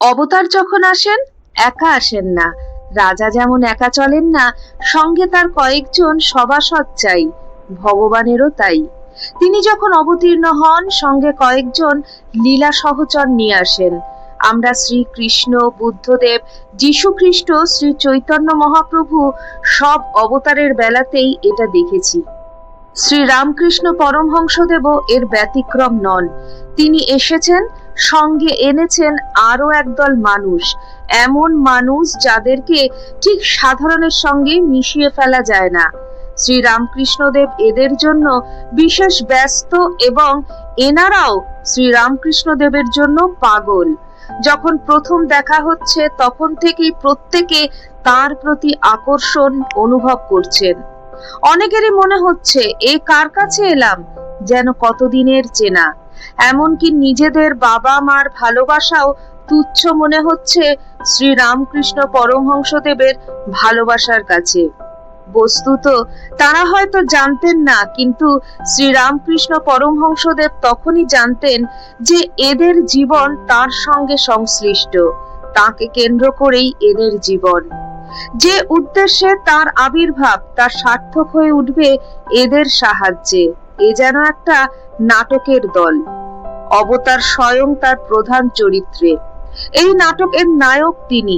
অবতার যখন আসেন, একা আসেন না। রাজা যেমন একা চলেন না, সঙ্গে তার কয়েকজন সভাসদ চাই, ভগবানেরও তাই। তিনি যখন অবতীর্ণ হন, সঙ্গে কয়েকজন লীলা সহচর নিয়ে আসেন। আমরা শ্রীকৃষ্ণ, বুদ্ধদেব, যীশু খ্রিস্ট, শ্রী চৈতন্য মহাপ্রভু সব অবতারের বেলাতেই এটা দেখেছি। শ্রী রামকৃষ্ণ পরমহংসদেবও এর ব্যতিক্রম নন। তিনি এসেছেন, সঙ্গে এনেছেন আরো একদল মানুষ, এমন মানুষ যাদেরকে ঠিক সাধারণের সঙ্গে মিশিয়ে ফেলা যায় না। শ্রী রামকৃষ্ণদেব এদের জন্য বিশেষ ব্যস্ত এবং এনারাও শ্রী রামকৃষ্ণদেবের জন্য পাগল। যখন প্রথম দেখা হচ্ছে, তখন থেকেই প্রত্যেকে তার প্রতি আকর্ষণ অনুভব করছেন। অনেকেরই মনে হচ্ছে, এ কার কাছে এলাম, যেন কতদিনের চেনা। এমনকি নিজেদের বাবা মার ভালোবাসাও তুচ্ছ মনে হচ্ছে শ্রী রামকৃষ্ণ পরমহংসদেবের ভালোবাসার কাছে। বস্তুত তারা হয়তো জানতেন না, কিন্তু শ্রী রামকৃষ্ণ পরমহংসদেব তখনই জানতেন যে এদের জীবন তার সঙ্গে সংশ্লিষ্ট, তাকে কেন্দ্র করেই এদের জীবন। যে উদ্দেশ্যে তার আবির্ভাব, তা সার্থক হয়ে উঠবে এদের সাহায্যে। এ যেন একটা নাটকের দল। অবতার স্বয়ং তার প্রধান চরিত্রে। এই নাটকের নায়ক তিনি,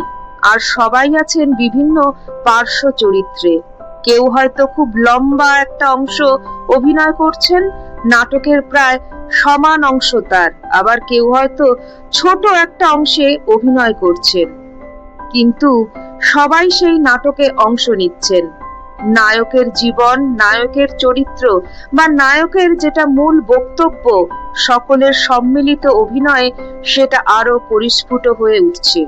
আর সবাই আছেন বিভিন্ন পার্শ্ব চরিত্রে। কেউ হয়তো খুব লম্বা একটা অংশ অভিনয় করছেন, নাটকের প্রায় সমান অংশ তার। আবার কেউ হয়তো ছোট একটা অংশে অভিনয় করছেন, কিন্তু সবাই সেই নাটকে অংশ নিচ্ছেন। নায়কের জীবন, নায়কের চরিত্র বা নায়কের যেটা মূল বক্তব্য, সকলের সম্মিলিত অভিনয়ে সেটা আরো পরিস্ফুট হয়ে উঠছে।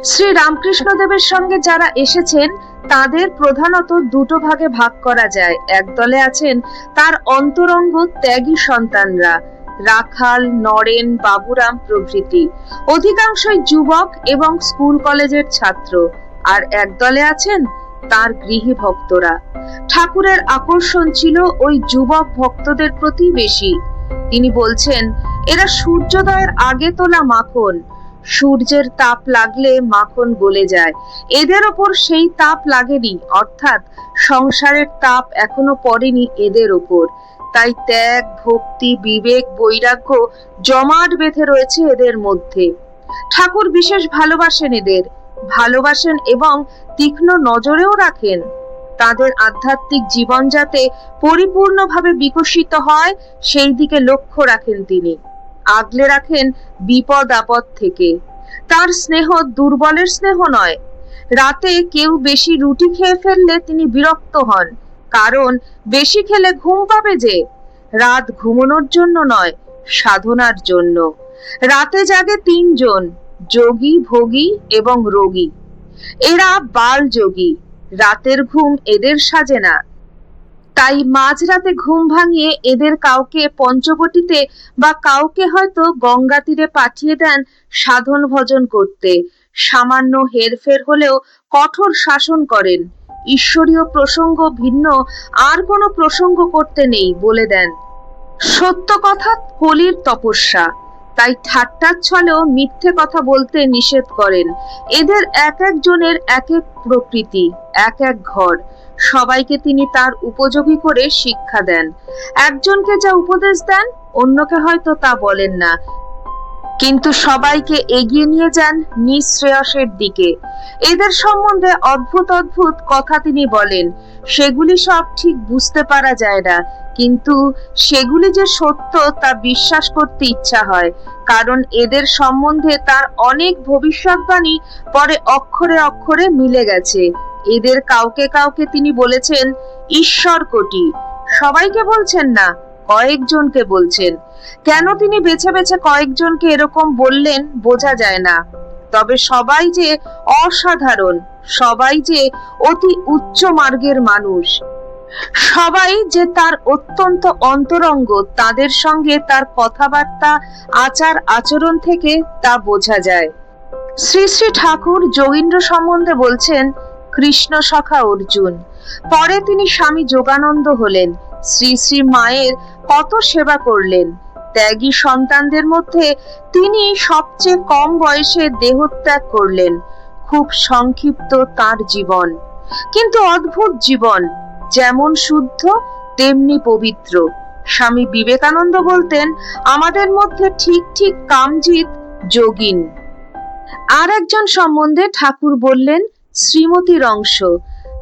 শ্রী রামকৃষ্ণদেবের সঙ্গে যারা এসেছেন, তাদের প্রধানত দুটো ভাগে ভাগ করা যায়। এক দলে আছেন তার অন্তরঙ্গ ত্যাগী সন্তানরা, রাখাল, নরেন, বাবুরাম প্রভৃতি। অধিকাংশই যুবক এবং স্কুল কলেজের ছাত্র। আর এক দলে আছেন তার গৃহী ভক্তরা। ঠাকুরের আকর্ষণ ছিল ওই যুবক ভক্তদের প্রতি বেশি। তিনি বলছেন, এরা সূর্যোদয়ের আগে তোলা মাখন। সূর্যের তাপ লাগলে মাখন গলে যায়, এদের ওপর সেই তাপ লাগেনি, অর্থাৎ সংসারের তাপ এখনো পড়েনি এদের ওপর। তাই ত্যাগ, ভক্তি, বিবেক, বৈরাগ্য জমাট বেঁধে রয়েছে এদের মধ্যে। ঠাকুর বিশেষ ভালোবাসেন এদের, ভালোবাসেন এবং তীক্ষ্ণ নজরেও রাখেন। তাদের আধ্যাত্মিক জীবন যাতে পরিপূর্ণভাবে বিকশিত হয়, সেই দিকে লক্ষ্য রাখেন তিনি। আগলে রাখেন বিপদ আপদ থেকে। তার স্নেহ দুর্বলের স্নেহ নয়। রাতে কেউ বেশি রুটি খেয়ে ফেললে তিনি বিরক্ত হন, কারণ বেশি খেলে ঘুম পাবে যে। রাত ঘুমানোর জন্য নয়, সাধনার জন্য। রাতে জাগে তিনজন, যোগী, ভোগী এবং রোগী। এরা বাল যোগী। রাতের ঘুম এদের সাজে না। তাই মাঝরাতে ঘুম ভাঙিয়ে এদের কাউকে পঞ্চবটিতে বা কাউকে হয়তো গঙ্গা তীরে পাঠিয়ে দেন সাধন ভজন করতে। সামান্য হেরফের হলেও কঠোর শাসন করেন। ঈশ্বরীয় প্রসঙ্গ ভিন্ন আর কোনো প্রসঙ্গ করতে নেই বলে দেন। সত্য কথা কলির তপস্যা, তাই ঠাট্টার ছলেও মিথ্যে কথা বলতে নিষেধ করেন। এদের এক একজনের এক এক প্রকৃতি, এক এক ঘর। সবাইকে তিনি তার উপযোগী করে শিক্ষা দেন। একজনকে যা উপদেশ দেন, অন্যকে হয়তো তা বলেন না, কিন্তু সবাইকে এগিয়ে নিয়ে যান নিঃশ্রেয়সের দিকে। এদের সম্বন্ধে অদ্ভুত অদ্ভুত কথা তিনি বলেন। সেগুলি সব ঠিক বুঝতে পারা যায় না, কিন্তু সেগুলি যে সত্য তা বিশ্বাস করতে ইচ্ছা হয়, কারণ এদের সম্বন্ধে তার অনেক ভবিষ্যৎবাণী পরে অক্ষরে অক্ষরে মিলে গেছে। এদের কাউকে কাউকে তিনি বলেছেন ঈশ্বর কোটি। সবাইকে বলছেন না, কয়েকজনকে বলছেন। কেন তিনি বেছে বেছে কয়েকজনকে এরকম বললেন বোঝা যায় না। তবে সবাই যে অসাধারণ, সবাই যে অতি উচ্চ মার্গের মানুষ, সবাই যে তার অত্যন্ত অন্তরঙ্গ, তাদের সঙ্গে তার কথাবার্তা, আচার আচরণ থেকে তা বোঝা যায়। শ্রী শ্রী ঠাকুর যোগীন্দ্র সম্বন্ধে বলছেন, কৃষ্ণ সখা অর্জুন। পরে তিনি স্বামী যোগানন্দ হলেন। শ্রী শ্রী মায়ের কত সেবা করলেন। ত্যাগী সন্তানদের মধ্যে তিনি সবচেয়ে কম বয়সে দেহত্যাগ করলেন। খুব সংক্ষিপ্ত তার জীবন, কিন্তু অদ্ভুত জীবন, যেমন শুদ্ধ তেমনি পবিত্র। স্বামী বিবেকানন্দ বলতেন, আমাদের মধ্যে ঠিক ঠিক কামজিৎ যোগিন। আর একজন সম্বন্ধে ঠাকুর বললেন, শ্রীমতীর অংশ,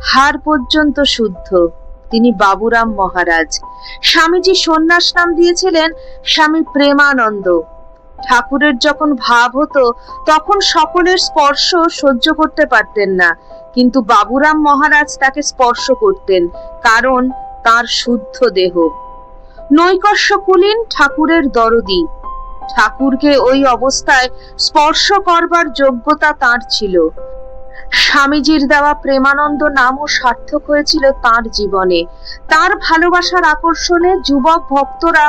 হার পর্যন্ত শুদ্ধ, তিনি বাবুরাম মহারাজ। স্বামীজি সন্ন্যাস নাম দিয়েছিলেন স্বামী প্রেমানন্দ। ঠাকুরের যখন ভাব হতো তখন সকলের স্পর্শ সহ্য করতে পারতেন না, কিন্তু বাবুরাম মহারাজ তাকে স্পর্শ করতেন, কারণ তার শুদ্ধ দেহ। নৈকস্য কুলীন ঠাকুরের দরদি। ঠাকুরকে ওই অবস্থায় স্পর্শ করবার যোগ্যতা তার ছিল। স্বামীজির দেওয়া প্রেমানন্দ নামও সার্থক হয়েছিল তার জীবনে। তার ভালোবাসার আকর্ষণে যুবক ভক্তরা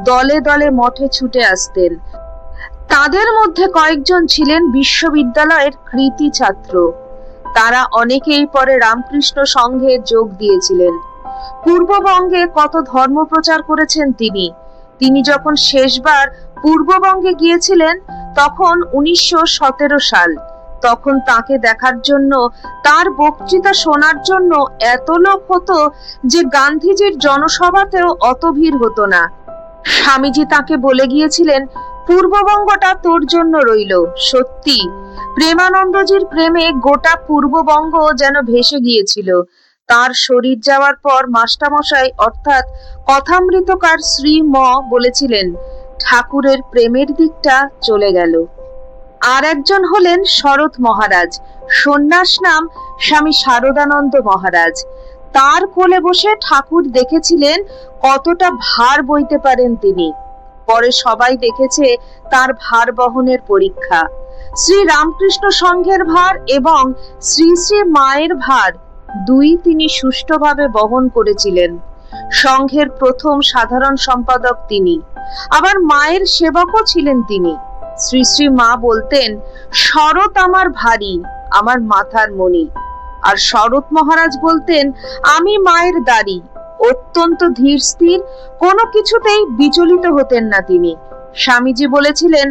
দলে দলে মঠে ছুটে আসতেন। তাদের মধ্যে কয়েকজন ছিলেন বিশ্ববিদ্যালয়ের কৃতী ছাত্র। তারা অনেকেই পরে রামকৃষ্ণ সংঘে যোগ দিয়েছিলেন। পূর্ববঙ্গে কত ধর্ম প্রচার করেছেন তিনি। তিনি যখন শেষবার পূর্ববঙ্গে গিয়েছিলেন তখন 1917 সাল। তখন তাকে দেখার জন্য, তার বক্তৃতা শোনার জন্য এত লোক হতো যে গান্ধীজির জনসভাতেও অত ভিড় হতো না। স্বামীজি তাকে বলে গিয়েছিলেন, পূর্ববঙ্গটা তোর জন্য রইল। সত্যি, প্রেমানন্দজির প্রেমে গোটা পূর্ববঙ্গ যেন ভেসে গিয়েছিল। তার শরীর যাওয়ার পর মাস্টারমশাই অর্থাৎ কথামৃতকার শ্রী ম বলেছিলেন, ঠাকুরের প্রেমের দিকটা চলে গেল। আর একজন হলেন শরৎ মহারাজ, সন্ন্যাস নাম স্বামী শারদানন্দ মহারাজ। তার কোলে বসে ঠাকুর দেখেছিলেন কতটা ভার বইতে পারেন তিনি। পরে সবাই দেখেছে তার ভার বহনের পরীক্ষা। শ্রী রামকৃষ্ণ সংঘের ভার এবং শ্রী শ্রী মায়ের ভার দুই তিনি সুষ্ঠুভাবে বহন করেছিলেন। সংঘের প্রথম সাধারণ সম্পাদক তিনি, আবার মায়ের সেবকও ছিলেন তিনি। শ্রী শ্রী মা বলতেন, শরৎ আমার ভারী, আমার মাথার মণি। আর শরৎ মহারাজ বলতেন, আমি মায়ের দাড়ি। অত্যন্ত ধীর স্থির, কোনো কিছুতেই বিচলিত হতেন না তিনি। স্বামীজি বলেছিলেন,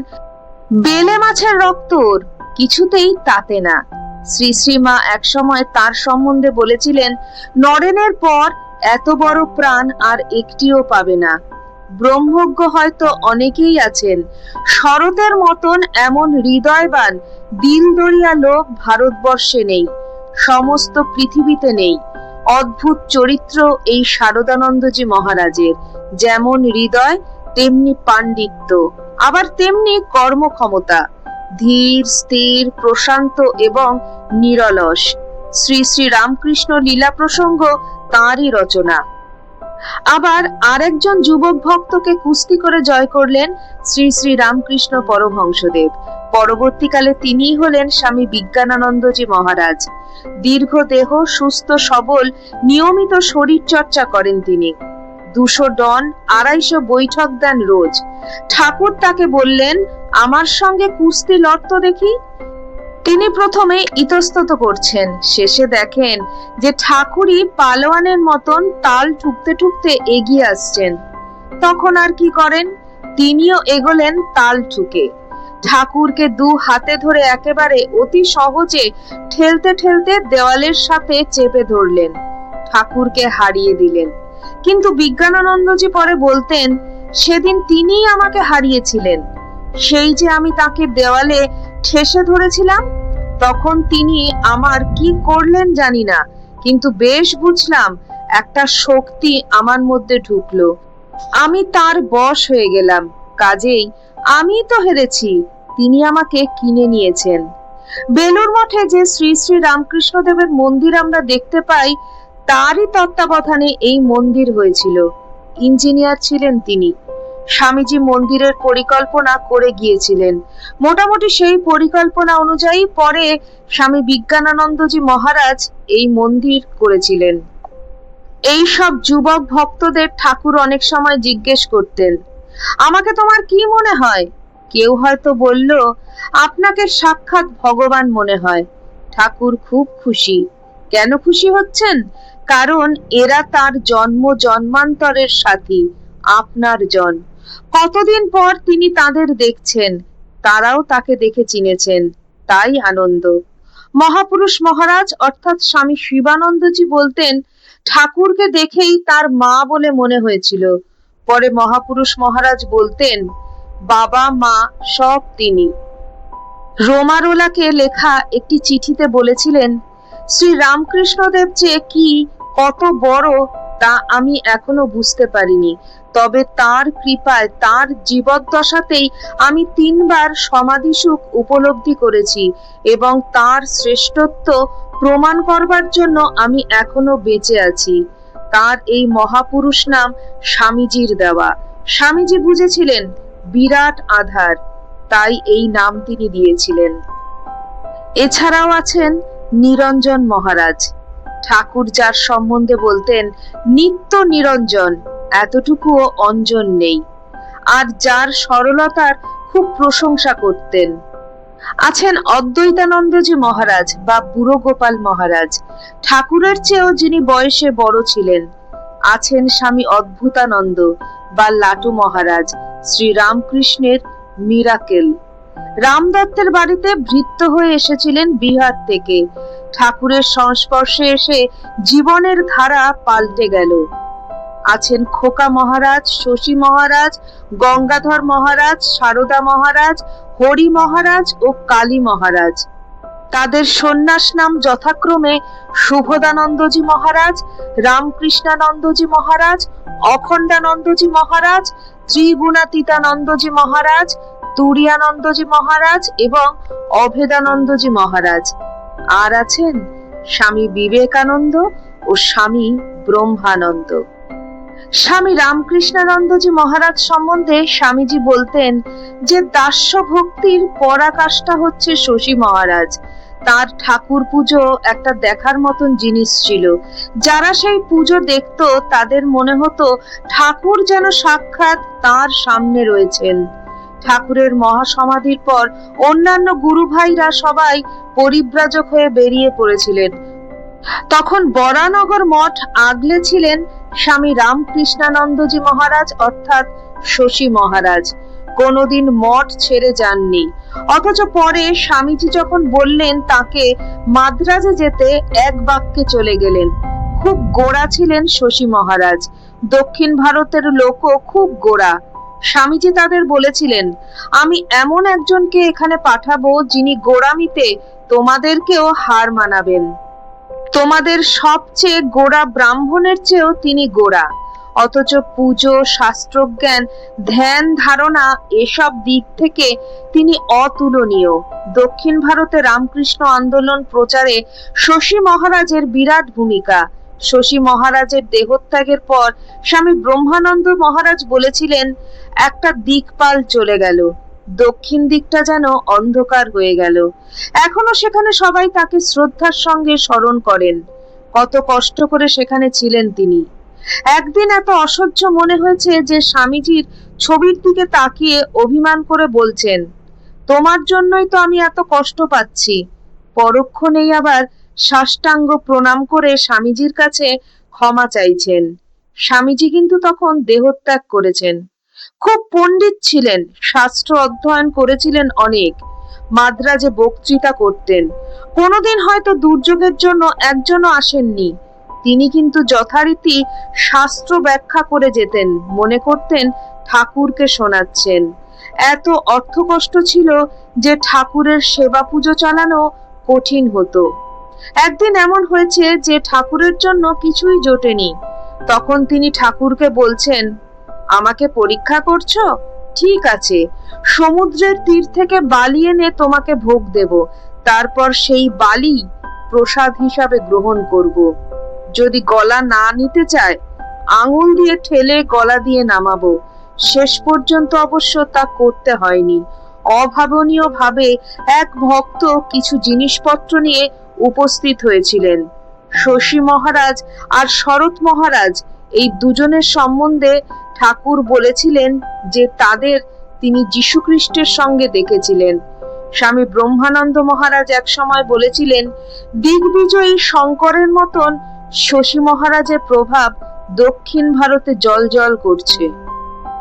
বেলে মাছের রক্ত ওর, কিছুতেই তাতে না। শ্রী শ্রী মা একসময় তার সম্বন্ধে বলেছিলেন, নরেনের পর এত বড় প্রাণ আর একটিও পাবে না। ব্রহ্মজ্ঞ হয়তো অনেকেই আছেন, শরতের মতন এমন হৃদয়বান দিলদরিয়া লোক ভারতবর্ষে নেই, সমস্ত পৃথিবীতে নেই। অদ্ভুত চরিত্র এই শারদানন্দজি মহারাজের, যেমন হৃদয় তেমনি পাণ্ডিত্য, আবার তেমনি কর্মক্ষমতা, ধীর স্থির প্রশান্ত এবং নিরলস। শ্রী শ্রী রামকৃষ্ণ লীলা প্রসঙ্গ তাঁরই রচনা। আবার আরেকজন যুবক ভক্তকে কুস্তি করে জয় করলেন শ্রী শ্রী রামকৃষ্ণ পরমহংসদেব। পরবর্তীকালে তিনিই হলেন স্বামী বিজ্ঞানানন্দজি মহারাজ। দীর্ঘ দেহ, সুস্থ সবল, নিয়মিত শরীর চর্চা করেন তিনি। 200 ডন, 250 বৈঠক দেন রোজ। ঠাকুর তাকে বললেন, আমার সঙ্গে কুস্তি লড়ত দেখি। তিনি প্রথমে ইতস্তত করছেন, শেষে দেখেন যে ঠাকুরই পালোয়ানের মতন তাল ঠুকতে ঠুকতে এগিয়ে আসছেন। তখন আর কি করেন, তিনিও এগোলেন তাল ঠুকে। ঠাকুরকে 2 হাতে ধরে একেবারে অতি সহজে ঠেলতে ঠেলতে দেওয়ালের সাথে চেপে ধরলেন, ঠাকুরকে হারিয়ে দিলেন। কিন্তু বিজ্ঞানানন্দজি পরে বলতেন, সেদিন তিনিই আমাকে হারিয়েছিলেন। সেই যে আমি তাকে দেওয়ালে ঠেসে ধরেছিলাম, তখন তিনি আমার কি করলেন জানি না, কিন্তু বেশ বুঝলাম একটা শক্তি আমার মধ্যে ঢুকলো, আমি তার বশ হয়ে গেলাম। কাজেই আমি তো হেরেছি, তিনি আমাকে কিনে নিয়েছেন। বেলুর মঠে যে শ্রী শ্রী রামকৃষ্ণ দেবের মন্দির আমরা দেখতে পাই, তারই তত্ত্বাবধানে এই মন্দির হয়েছিল। ইঞ্জিনিয়ার ছিলেন তিনি। স্বামীজি মন্দিরের পরিকল্পনা করে গিয়েছিলেন। মোটামুটি সেই পরিকল্পনা অনুযায়ী পরে স্বামী বিজ্ঞানানন্দজি মহারাজ এই মন্দির করেছিলেন। এই সব যুবক ভক্তদের ঠাকুর অনেক সময় জিজ্ঞেস করতেন, আমাকে তোমার কি মনে হয়? কেউ হয়তো বলল, আপনাকে সাক্ষাৎ ভগবান মনে হয়। ঠাকুর খুব খুশি। কেন খুশি হচ্ছেন? কারণ এরা তার জন্ম জন্মান্তরের সাথী, আপনার জন। কতদিন পর তিনি তাদের দেখছেন, তারাও তাকে দেখে চিনেছেন, তাই আনন্দ। মহাপুরুষ মহারাজ অর্থাৎ স্বামী শিবানন্দজি বলতেন, ঠাকুরকে দেখেই তার মা বলে মনে হয়েছিল। পরে মহাপুরুষ মহারাজ বলতেন, বাবা মা সব তিনি। রোমারোলাকে লেখা একটি চিঠিতে বলেছিলেন, শ্রী রামকৃষ্ণদেব যে কি কত বড় তা আমি এখনো বুঝতে পারিনি, তবে তার কৃপায় তার জীবদ্দশাতেই আমি 3 বার সমাধি সুখ উপলব্ধি করেছি এবং তার শ্রেষ্ঠত্ব প্রমাণ করবার জন্য আমি এখনো বেঁচে আছি। তার এই মহাপুরুষ নাম স্বামীজির দেওয়া। স্বামীজি বুঝেছিলেন বিরাট আধার, তাই এই নাম তিনি দিয়েছিলেন। এছাড়াও আছেন নিরঞ্জন মহারাজ। ঠাকুর যার সম্বন্ধে বলতেন নিত্য নিরঞ্জন, এতটুকুও অঞ্জন নেই, আর যার সরলতার খুব প্রশংসা করতেন। আছেন অদ্বৈতানন্দজি মহারাজ বা বুড়ো গোপাল মহারাজ, ঠাকুরের চেয়েও যিনি বয়সে বড় ছিলেন। আছেন স্বামী অদ্ভুতানন্দ বা লাটু মহারাজ, শ্রী রামকৃষ্ণের মিরাকেল। রামদত্তের বাড়িতে ভৃত্য হয়ে এসেছিলেন বিহার থেকে। ঠাকুরের সংস্পর্শে এসে জীবনের ধারা পাল্টে গেল। আছেন খোকা মহারাজ, শশী মহারাজ, গঙ্গাধর মহারাজ, সারদা মহারাজ, হরি মহারাজ ও কালী মহারাজ। তাদের সন্ন্যাস নাম যথাক্রমে শুভদানন্দজি মহারাজ, রামকৃষ্ণানন্দজি মহারাজ, অখণ্ডানন্দজি মহারাজ, ত্রিগুণাতীতানন্দজি মহারাজ, তুরীয়ানন্দজি মহারাজ এবং অভেদানন্দজি মহারাজ। আর আছেন স্বামী বিবেকানন্দ ও স্বামী ব্রহ্মানন্দ। স্বামী রামকৃষ্ণানন্দজি মহারাজ সম্বন্ধে স্বামীজি বলতেন যে দাস্য ভক্তির পরাকাষ্ঠা হচ্ছে শশী মহারাজ। তার ঠাকুর পুজো একটা দেখার মতন জিনিস ছিল। যারা সেই পুজো দেখতো তাদের মনে হতো ঠাকুর যেন সাক্ষাৎ তার সামনে রয়েছেন। ঠাকুরের মহাসমাধির পর অন্যান্য গুরু ভাইরা সবাই পরিব্রাজক হয়ে বেরিয়ে পড়েছিলেন। তখন বরানগর মঠ আগলে ছিলেন স্বামী রামকৃষ্ণানন্দজি মহারাজ অর্থাৎ শশী মহারাজ। কোনোদিন মঠ ছেড়ে যাননি। অথচ পরে স্বামীজি যখন বললেন তাকে মাদ্রাজে যেতে, এক বাক্যে চলে গেলেন। খুব গোঁড়া ছিলেন শশী মহারাজ। দক্ষিণ ভারতের লোকও খুব গোঁড়া। স্বামীজি তাদের বলেছিলেন, আমি এমন একজনকে এখানে পাঠাবো যিনি গোঁড়ামিতে তোমাদেরকেও হার মানাবেন। তোমাদের সবচেয়ে গোঁড়া ব্রাহ্মণের চেয়েও তিনি গোঁড়া, অথচ পুজো, শাস্ত্রজ্ঞান, ধ্যান ধারণা এসব দিক থেকে তিনি অতুলনীয়। দক্ষিণ ভারতে রামকৃষ্ণ আন্দোলন প্রচারে শশী মহারাজের বিরাট ভূমিকা। শশী মহারাজের দেহত্যাগের পর স্বামী ব্রহ্মানন্দ মহারাজ বলেছিলেন, একটা দিকপাল চলে গেল, দক্ষিণ দিকটা যেন অন্ধকার হয়ে গেল। এখনো সেখানে সবাই তাকে শ্রদ্ধার সঙ্গে স্মরণ করেন। কত কষ্ট করে সেখানে ছিলেন তিনি। একদিন এত অসহ্য মনে হয়েছে যে স্বামীজির ছবির দিকে তাকিয়ে অভিমান করে বলছেন, তোমার জন্যই তো আমি এত কষ্ট পাচ্ছি। পরক্ষণেই আবার সাষ্টাঙ্গ প্রণাম করে স্বামীজির কাছে ক্ষমা চাইছেন। স্বামীজি কিন্তু তখন দেহত্যাগ করেছেন। খুব পণ্ডিত ছিলেন, শাস্ত্র অধ্যয়ন করেছিলেন অনেক। মাদ্রাজে বক্তৃতা করতেন। কোনোদিন হয়তো দুর্যোগের জন্য একজনও আসেননি। তিনি কিন্তু যথারীতি শাস্ত্র ব্যাখ্যা করে যেতেন, মনে করতেন ঠাকুরকে শোনাচ্ছেন। এত অর্থকষ্ট ছিল যে ঠাকুরের সেবা পুজো চালানো কঠিন হতো। একদিন এমন হয়েছে যে ঠাকুরের জন্য কিছুই জোটেনি। তখন তিনি ঠাকুরকে বলছেন, আমাকে পরীক্ষা করছো? ঠিক আছে, সমুদ্রের তীর থেকে বালি এনে তোমাকে ভোগ দেব, তারপর সেই বালি প্রসাদ হিসাবে গ্রহণ করব। যদি গলা না নিতে চায়, আঙুল দিয়ে ঠেলে গলা দিয়ে নামাবো। শেষ পর্যন্ত অবশ্য তা করতে হয়নি। অভাবনীয় ভাবে এক ভক্ত কিছু জিনিসপত্র নিয়ে উপস্থিত হয়েছিলেন। শশী মহারাজ আর শরৎ মহারাজ, এই দুজনের সম্বন্ধে ঠাকুর বলেছিলেন যে তাদের তিনি যীশুখ্রিস্টের সঙ্গে দেখেছিলেন। স্বামী ব্রহ্মানন্দ মহারাজ এক সময় বলেছিলেন, দিগ্বিজয়ী শঙ্করের মতন শশী মহারাজের প্রভাব দক্ষিণ ভারতে জ্বলজ্বল করছে।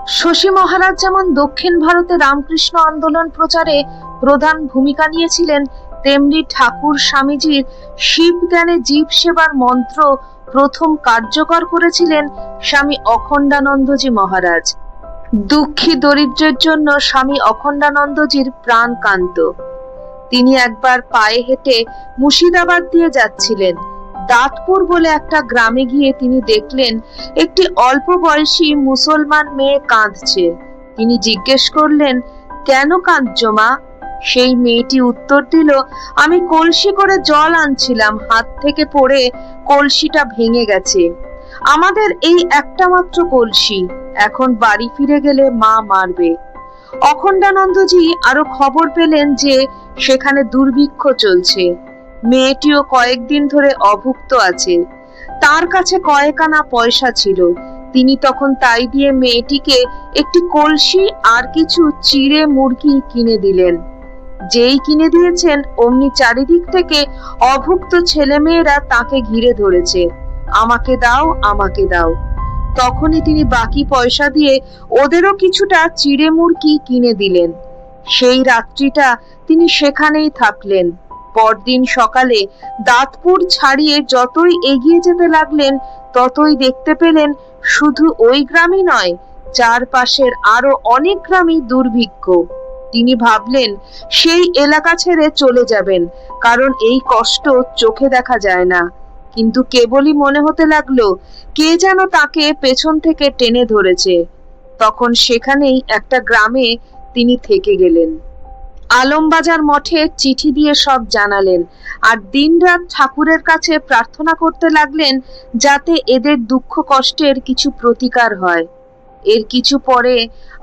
শশী মহারাজ যেমন দক্ষিণ ভারতে রামকৃষ্ণ আন্দোলন প্রচারে প্রধান ভূমিকা নিয়েছিলেন, তেমনি ঠাকুর স্বামীজির শিব জ্ঞানে জীব সেবার মন্ত্র প্রথম কার্যকর করেছিলেন স্বামী অখণ্ডানন্দজি মহারাজ। দুঃখী দরিদ্রের জন্য স্বামী অখণ্ডানন্দজির প্রাণ কান্ত। তিনি একবার পায়ে হেঁটে মুর্শিদাবাদ দিয়ে যাচ্ছিলেন। দাঁতপুর বলে একটা গ্রামে গিয়ে তিনি দেখলেন একটি অল্প বয়সী মুসলমান মেয়ে কাঁদছে। তিনি জিজ্ঞেস করলেন, কেন কাঁদছো মা? সেই মেয়েটি উত্তর দিল, আমি কলসি করে জল আনছিলাম, হাত থেকে পড়ে কলসিটা ভেঙে গেছে। আমাদের এই একটা মাত্র কলসি, এখন বাড়ি ফিরে গেলে মা মারবে। অখণ্ডানন্দজি আরো খবর পেলেন যে সেখানে দুর্ভিক্ষ চলছে। মেয়েটিও কয়েকদিন ধরে অভুক্ত আছে। তার কাছে কয়েক আনা পয়সা ছিল। তিনি তখন তাই দিয়ে মেয়েটিকে একটি কলসি আর কিছু চিড়ে মুরগি কিনে দিলেন। যেই কিনে দিয়েছেন অমনি চারিদিক থেকে অভুক্ত ছেলেমেয়েরা তাকে ঘিরে ধরেছে, আমাকে দাও, আমাকে দাও। তখনই তিনি বাকি পয়সা দিয়ে ওদেরও কিছুটা চিড়ে মুরগি কিনে দিলেন। সেই রাত্রিটা তিনি সেখানেই থাকলেন। পরদিন সকালে দাঁতপুর ছাড়িয়ে যতই এগিয়ে যেতে লাগলেন, ততই দেখতে পেলেন শুধু ওই গ্রামই নয়, চারপাশের আরো অনেক গ্রামই দুর্ভিক্ষ। তিনি ভাবলেন সেই এলাকা ছেড়ে চলে যাবেন, কারণ এই কষ্ট চোখে দেখা যায় না। কিন্তু কেবলই মনে হতে লাগলো কে যেন তাকে পেছন থেকে টেনে ধরেছে। তখন সেখানেই একটা গ্রামে তিনি থেকে গেলেন। আলমবাজার মঠে চিঠি দিয়ে সব জানালেন, আর দিনরাত ঠাকুরের কাছে প্রার্থনা করতে লাগলেন যাতে এদের দুঃখ কষ্টের কিছু প্রতিকার হয়। এর কিছু পরে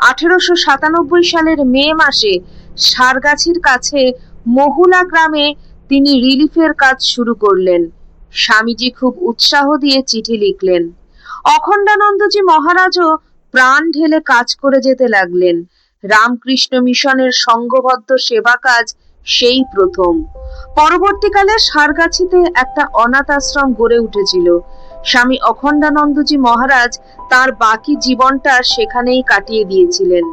1897 সালের মে মাসে সারগাছির কাছে মহুলা গ্রামে তিনি রিলিফের কাজ শুরু করলেন। স্বামীজি খুব উৎসাহ দিয়ে চিঠি লিখলেন। অখণ্ডানন্দজি মহারাজও প্রাণ ঢেলে কাজ করে যেতে লাগলেন। রামকৃষ্ণ মিশনের সংঘবদ্ধ সেবা কাজ সেই প্রথম। পরবর্তীকালে সারগাছিতে একটা অনাথ আশ্রম গড়ে উঠেছিল। স্বামী অখণ্ডানন্দজি মহারাজ তার বাকি জীবনটা সেখানেই কাটিয়ে দিয়েছিলেন।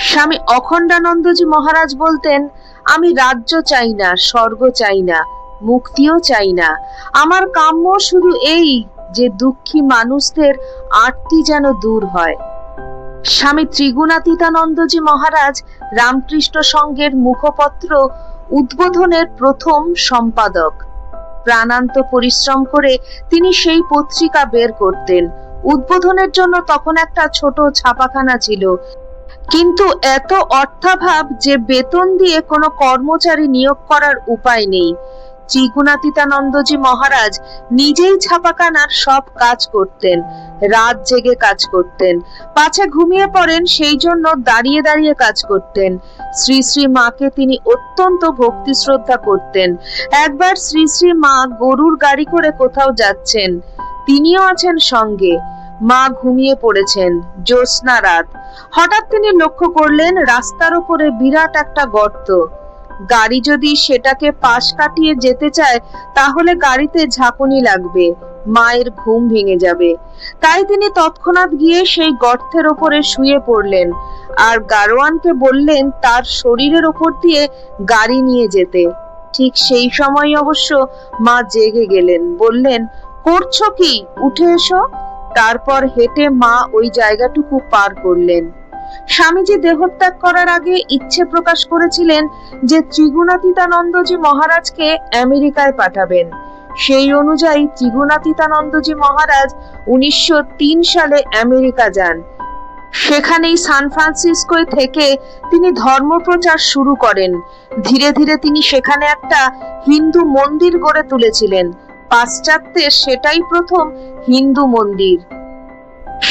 স্বামী অখণ্ডানন্দজি মহারাজ বলতেন, আমি রাজ্য চাই না, স্বর্গ চাই না, মুক্তিও চাই না। আমার কাম্য শুধু এই যে দুঃখী মানুষদের আরতি যেন দূর হয়। স্বামী ত্রিগুণাতীতানন্দজি মহারাজ রামকৃষ্ণ সংঘের মুখপত্র উদ্বোধনের প্রথম সম্পাদক। প্রাণান্ত পরিশ্রম করে তিনি সেই পত্রিকা বের করতেন। উদ্বোধনের জন্য তখন একটা ছোট ছাপাখানা ছিল, কিন্তু এত অর্থাভাব যে বেতন দিয়ে কোনো কর্মচারী নিয়োগ করার উপায় নেই। ত্রিগুণাতীতানন্দজি মহারাজ নিজেই ছাপাখানার সব কাজ করতেন, রাত জেগে কাজ করতেন, পাছে ঘুমিয়ে পড়েন সেই জন্য দাঁড়িয়ে দাঁড়িয়ে কাজ করতেন। শ্রী শ্রী মাকে তিনি অত্যন্ত ভক্তি শ্রদ্ধা করতেন। একবার শ্রী শ্রী মা গরুর গাড়ি করে কোথাও যাচ্ছেন, তিনিও আছেন সঙ্গে। মা ঘুমিয়ে পড়েছেন। জ্যোৎস্না রাত। হঠাৎ তিনি লক্ষ্য করলেন রাস্তার উপরে বিরাট একটা গর্ত। গাড়ি যদি সেটাকে পাশ কাটিয়ে যেতে চায় তাহলে গাড়িতে ঝাঁকুনি লাগবে, মায়ের ঘুম ভেঙে যাবে। তাই তিনি তৎক্ষণাৎ গিয়ে সেই গর্তের ওপরে শুয়ে পড়লেন আর গাড়োয়ানকে বললেন তার শরীরের ওপর দিয়ে গাড়ি নিয়ে যেতে। ঠিক সেই সময় অবশ্য মা জেগে গেলেন, বললেন, করছো কি, উঠে এসো। তারপর হেঁটে মা ওই জায়গাটুকু পার করলেন। স্বামীজি দেহত্যাগ করার আগে ইচ্ছে প্রকাশ করেছিলেন যে ত্রিগুণাতীতানন্দজি মহারাজকে আমেরিকায় পাঠাবেন। সেই অনুযায়ী ত্রিগুণাতীতানন্দজি মহারাজ 1903 সালে আমেরিকা যান। সেখানেই সান ফ্রান্সিসকোয় থেকে তিনি ধর্মপ্রচার শুরু করেন। ধীরে ধীরে তিনি সেখানে একটা হিন্দু মন্দির গড়ে তুলেছিলেন। পাশ্চাত্যে সেটাই প্রথম হিন্দু মন্দির।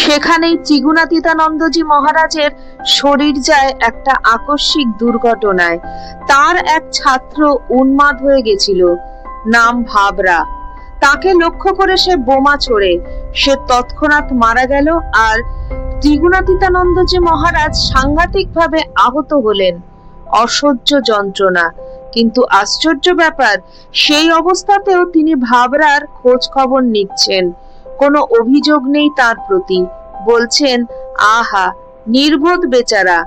সেখানেই ত্রিগুণাতীতানন্দজি মহারাজের শরীর যায় একটা আকস্মিক দুর্ঘটনায়। তার এক ছাত্র উন্মাদ হয়ে গেছিল, নাম ভাবরা। তাকে লক্ষ্য করে সে বোমা ছোড়ে। সে তৎক্ষণাৎ মারা গেল আর ত্রিগুণাতীতানন্দজি মহারাজ সাংঘাতিকভাবে আহত হলেন। অসহ্য যন্ত্রণা। কিন্তু আশ্চর্য ব্যাপার, সেই অবস্থাতেও তিনি ভাবরার খোঁজ খবর নিচ্ছেন। কোনো অভিযোগ নেই তার প্রতি। বলছেন, আহা, নির্বোধ বেচারা।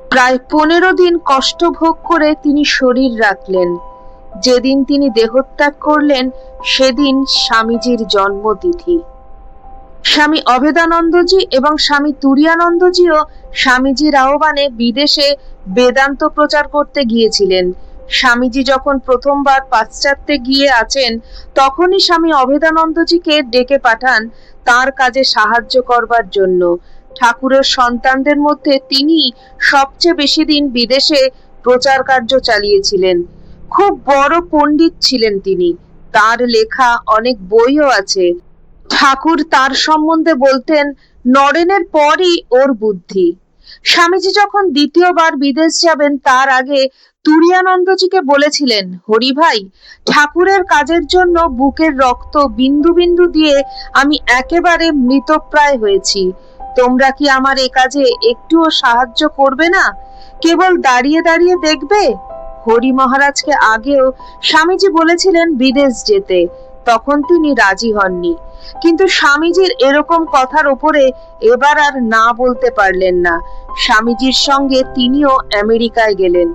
প্রায় 15 দিন কষ্ট ভোগ করে তিনি শরীর রাখলেন। যেদিন তিনি দেহত্যাগ করলেন সেদিন স্বামীজির জন্মতিথি। স্বামী অভেদানন্দজি এবং স্বামী তুরীয়ানন্দজিও স্বামীজির আহ্বানে বিদেশে বেদান্ত প্রচার করতে গিয়েছিলেন। স্বামীজি যখন প্রথমবার পাশ্চাত্যে গিয়ে আছেন তখনই স্বামী অভেদানন্দজিকে ডেকে পাঠান তার কাজে সাহায্য করবার জন্য। ঠাকুরের সন্তানদের মধ্যে তিনি সবচেয়ে বেশি দিন বিদেশে প্রচার কার্য চালিয়েছিলেন। খুব বড় পণ্ডিত ছিলেন তিনি। তার লেখা অনেক বইও আছে। ঠাকুর তার সম্বন্ধে বলতেন, নরেনের পরই ওর বুদ্ধি। স্বামীজি যখন দ্বিতীয়বার বিদেশ যাবেন তার আগে তুরীয়ানন্দজিকে বলেছিলেন, হরি ভাই, ঠাকুরের কাজের জন্য বুকের রক্ত বিন্দু বিন্দু দিয়ে আমি একেবারে মৃতপ্রায় হয়েছি। তোমরা কি আমার এ কাজে একটুও সাহায্য করবে না? কেবল দাঁড়িয়ে দাঁড়িয়ে দেখবে? হরি মহারাজকে আগেও স্বামীজি বলেছিলেন বিদেশ যেতে, তখন তিনি রাজি হননি। কিন্তু স্বামীজির এরকম কথার উপরে এবার আর না বলতে পারলেন না। স্বামীজির সঙ্গে তিনিও আমেরিকায় গেলেন।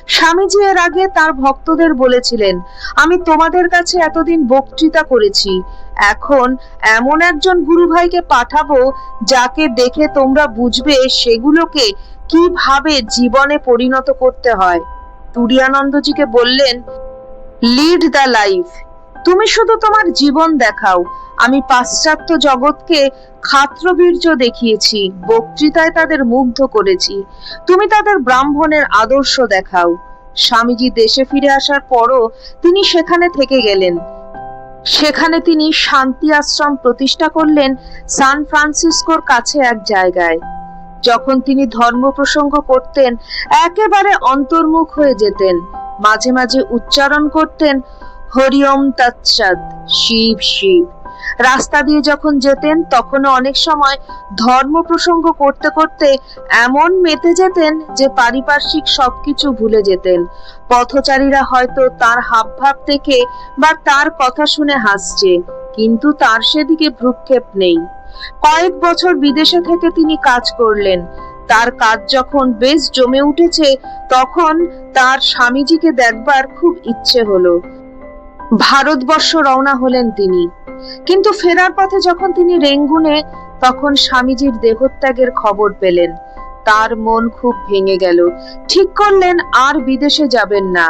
স্বামীজি এর আগে তার ভক্তদের বলেছিলেন, আমি তোমাদের কাছে এতদিন বক্তৃতা করেছি, এখন এমন একজন গুরু ভাইকে পাঠাবো যাকে দেখে তোমরা বুঝবে সেগুলোকে কিভাবে জীবনে পরিণত করতে হয়। তুরীয়ানন্দজিকে বললেন, লিড দ্য লাইফ, তুমি শুধু তোমার জীবন দেখাও। আমি পাশ্চাত্য জগৎকে ক্ষাত্রবীর্য দেখিয়েছি, বক্তৃতায় তাদের মুগ্ধ করেছি, তুমি তাদের ব্রাহ্মণের আদর্শ দেখাও। স্বামীজি দেশে ফিরে আসার পরও তিনি সেখানে থেকে গেলেন। সেখানে তিনি শান্তি আশ্রম প্রতিষ্ঠা করলেন সান ফ্রান্সিসকোর কাছে এক জায়গায়। যখন তিনি ধর্ম প্রসঙ্গ করতেন একেবারে অন্তর্মুখ হয়ে যেতেন। মাঝে মাঝে উচ্চারণ করতেন, হরি ওম তৎসৎ, শিব শিব। রাস্তা দিয়ে যখন যেতেন তখনও অনেক সময় ধর্ম প্রসঙ্গ করতে করতে এমন মেতে যেতেন যে পারিপার্শ্বিক সবকিছু ভুলে যেতেন। পথচারীরা হয়তো তার হাবভাব দেখে বা তার কথা শুনে হাসছে, কিন্তু তার সেদিকে ভ্রুক্ষেপ নেই। কয়েক বছর বিদেশে থেকে তিনি কাজ করলেন। তার কাজ যখন বেশ জমে উঠেছে তখন তার স্বামীজিকে দেখবার খুব ইচ্ছে হলো। ভারতবর্ষ রওনা হলেন তিনি। কিন্তু ফেরার পথে যখন তিনি রেঙ্গুনে, তখন স্বামীজির দেহত্যাগের খবর পেলেন। তার মন খুব ভেঙে গেল। ঠিক করলেন আর বিদেশে যাবেন না।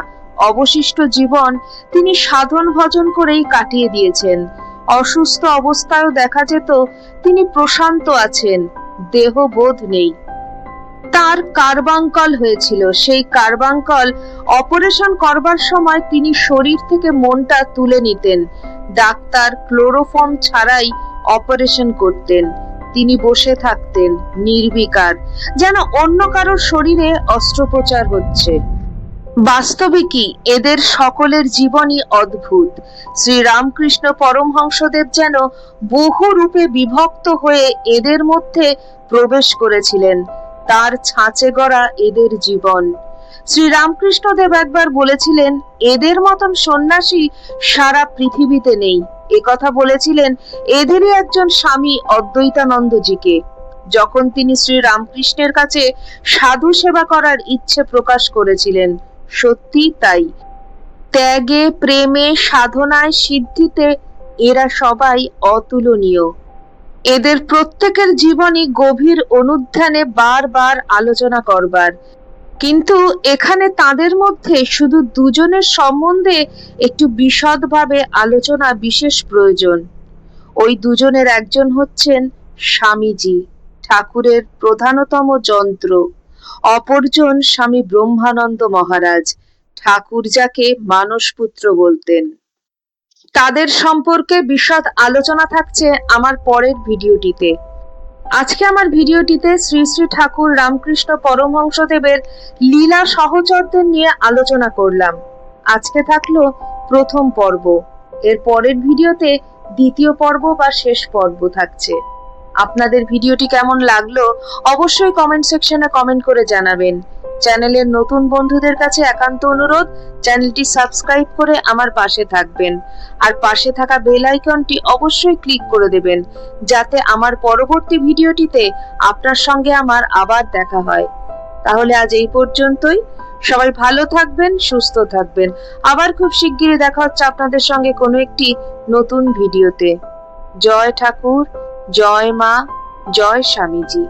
অবশিষ্ট জীবন তিনি সাধন ভজন করেই কাটিয়ে দিয়েছেন। অসুস্থ অবস্থায়ও দেখা যেত তিনি প্রশান্ত আছেন, দেহবোধ নেই। তার কার্বাঙ্কল হয়েছিল। সেই কার্বাঙ্কল অপারেশন করবার সময় তিনি শরীর থেকে মনটা তুলে নিতেন। ডাক্তার ক্লোরোফর্ম ছাড়াই অপারেশন করতেন। তিনি বসে থাকতেন নির্বিকার, যেন অন্য কারোর শরীরে অস্ত্রোপচার হচ্ছে। বাস্তবিকই এদের সকলের জীবনই অদ্ভুত। শ্রী রামকৃষ্ণ পরমহংসদেব যেন বহু রূপে বিভক্ত হয়ে এদের মধ্যে প্রবেশ করেছিলেন। তার ছাঁচে গড়া এদের জীবন। শ্রী রামকৃষ্ণদেব একবার বলেছিলেন, এদের মতন সন্ন্যাসী সারা পৃথিবীতে নেই। একথা বলেছিলেন এদেরই একজন স্বামী অদ্বৈতানন্দজিকে, যখন তিনি শ্রী রামকৃষ্ণের কাছে সাধু সেবা করার ইচ্ছে প্রকাশ করেছিলেন। সত্যি তাই। ত্যাগে, প্রেমে, সাধনায়, সিদ্ধিতে এরা সবাই অতুলনীয়। এদের প্রত্যেকের জীবনই গভীর অনুধ্যানে বারবার আলোচনা করবার। কিন্তু এখানে তাদের মধ্যে শুধু দুজনের সম্বন্ধে একটু বিশদভাবে আলোচনা বিশেষ প্রয়োজন। ওই দুজনের একজন হচ্ছেন স্বামীজি, ঠাকুরের প্রধানতম যন্ত্র। অপরজন স্বামী ব্রহ্মানন্দ মহারাজ, ঠাকুর যাকে মানসপুত্র বলতেন। তাদের সম্পর্কে বিশদ আলোচনা থাকছে আমার পরের ভিডিওটিতে। আজকে আমার ভিডিওটিতে শ্রী শ্রী ঠাকুর রামকৃষ্ণ পরমহংসদেবের লীলা সহচরদের নিয়ে আলোচনা করলাম। আজকে থাকলো প্রথম পর্ব। এর পরের ভিডিওতে দ্বিতীয় পর্ব বা শেষ পর্ব থাকছে। আপনাদের ভিডিওটি কেমন লাগলো অবশ্যই কমেন্ট সেকশনে কমেন্ট করে জানাবেন। চ্যানেলের নতুন বন্ধুদের কাছে একান্ত অনুরোধ, চ্যানেলটি সাবস্ক্রাইব করে আমার পাশে থাকবেন আর পাশে থাকা বেল আইকনটি অবশ্যই ক্লিক করে দেবেন, যাতে আমার পরবর্তী ভিডিওটিতে আপনার সঙ্গে আমার আবার দেখা হয়। তাহলে আজ এই পর্যন্তই। সবাই ভালো থাকবেন, সুস্থ থাকবেন। আবার খুব শিগগিরই দেখা হচ্ছে আপনাদের সঙ্গে কোনো একটি নতুন ভিডিওতে। জয় ঠাকুর, জয় মা, জয় স্বামীজি।